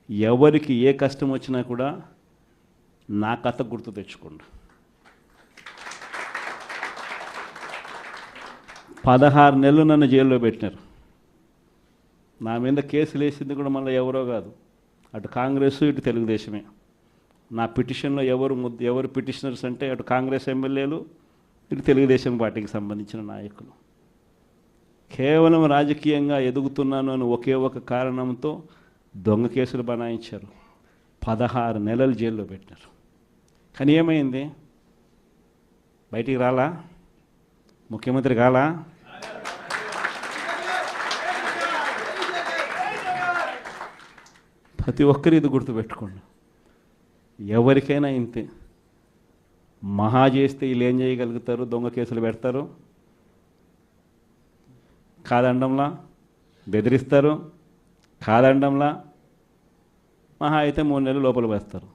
ఎవరికి ఏ కష్టం వచ్చినా కూడా నా కథ గుర్తు తెచ్చుకోండి. 16 నెలలు నన్ను జైల్లో పెట్టినారు. నా మీద కేసులు వేసింది కూడా మళ్ళీ ఎవరో కాదు, అటు కాంగ్రెస్ ఇటు తెలుగుదేశమే. నా పిటిషన్లో ఎవరు పిటిషనర్స్ అంటే అటు కాంగ్రెస్ ఎమ్మెల్యేలు ఇటు తెలుగుదేశం పార్టీకి సంబంధించిన నాయకులు. కేవలం రాజకీయంగా ఎదుగుతున్నాను అని ఒకే ఒక కారణంతో దొంగ కేసులు బనాయించారు. 16 నెలలు జైల్లో పెట్టినారు. కానీ ఏమైంది? బయటికి రాలా? ముఖ్యమంత్రి కాలా? ప్రతి ఒక్కరు ఇది గుర్తుపెట్టుకోండి. ఎవరికైనా ఇంతే. మహా చేస్తే వీళ్ళు ఏం చేయగలుగుతారు? దొంగ కేసులు పెడతారు, కాదండంలా బెదిరిస్తారు, కాదండంలా మహా అయితే 3 నెలలు లోపల వేస్తారు,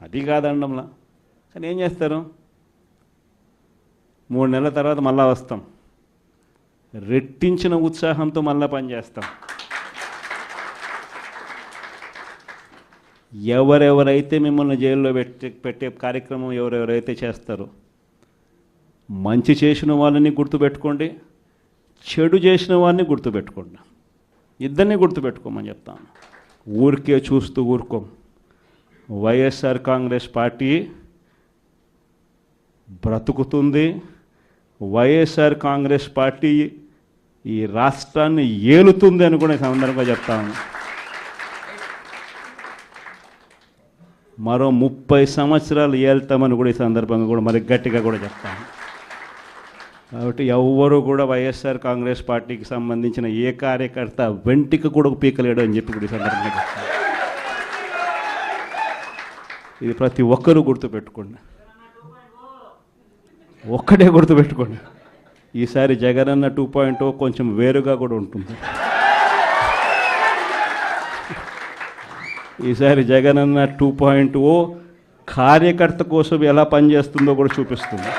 అది కాదండంలా. కానీ ఏం చేస్తారు? 3 నెలల తర్వాత మళ్ళా వస్తాం, రెట్టించిన ఉత్సాహంతో మళ్ళా పనిచేస్తాం. ఎవరెవరైతే మిమ్మల్ని జైల్లో పెట్టే కార్యక్రమం ఎవరెవరైతే చేస్తారో, మంచి చేసిన వాళ్ళని గుర్తుపెట్టుకోండి, చెడు చేసిన వాడిని గుర్తుపెట్టుకోండి. ఇద్దరిని గుర్తుపెట్టుకోమని చెప్తాను. ఊరికే చూస్తూ ఊరుకోం. వైఎస్ఆర్ కాంగ్రెస్ పార్టీ బ్రతుకుతుంది. వైఎస్ఆర్ కాంగ్రెస్ పార్టీ ఈ రాష్ట్రాన్ని ఏలుతుంది అని కూడా సందర్భంగా చెప్తాను. మరో 30 సంవత్సరాలు ఏళ్తామని కూడా ఈ సందర్భంగా కూడా మరి గట్టిగా కూడా చెప్తాను. కాబట్టి ఎవ్వరూ కూడా వైఎస్ఆర్ కాంగ్రెస్ పార్టీకి సంబంధించిన ఏ కార్యకర్త వెంటికి కూడా పీకలేడు అని చెప్పి కూడా ఈ సందర్భంగా చెప్తాను. ఇది ప్రతి ఒక్కరూ గుర్తుపెట్టుకోండి. ఒక్కటే గుర్తుపెట్టుకోండి, ఈసారి జగనన్న 2.0 కొంచెం వేరుగా కూడా ఉంటుంది. ఈసారి జగనన్న 2.0 కార్యకర్త కోసం ఎలా పనిచేస్తుందో కూడా చూపిస్తుంది.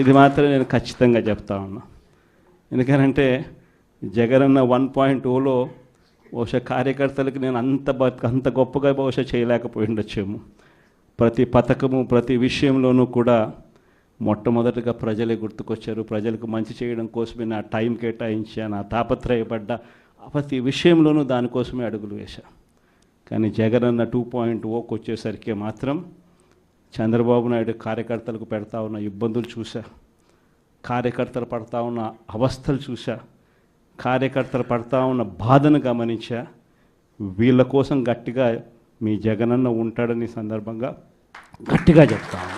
ఇది మాత్రం నేను ఖచ్చితంగా చెప్తా ఉన్నా. ఎందుకనంటే జగనన్న 1.0లో బహుశా కార్యకర్తలకు నేను అంత గొప్పగా బహుశా చేయలేకపోయి ఉండొచ్చేమో. ప్రతి పథకము ప్రతి విషయంలోనూ కూడా మొట్టమొదటిగా ప్రజలే గుర్తుకొచ్చారు. ప్రజలకు మంచి చేయడం కోసమే నా టైం కేటాయించా, నా తాపత్రయపడ్డా, ప్రతి విషయంలోనూ దానికోసమే అడుగులు వేశా. కానీ జగనన్న 2.0కి వచ్చేసరికి మాత్రం చంద్రబాబు నాయుడు కార్యకర్తలకు పెడతా ఉన్న ఇబ్బందులు చూసా, కార్యకర్తలు పడతా ఉన్న అవస్థలు చూసా, కార్యకర్తలు పడతా ఉన్న బాధను గమనించా. వీళ్ళ కోసం గట్టిగా మీ జగనన్న ఉంటాడని సందర్భంగా గట్టిగా చెప్తాను.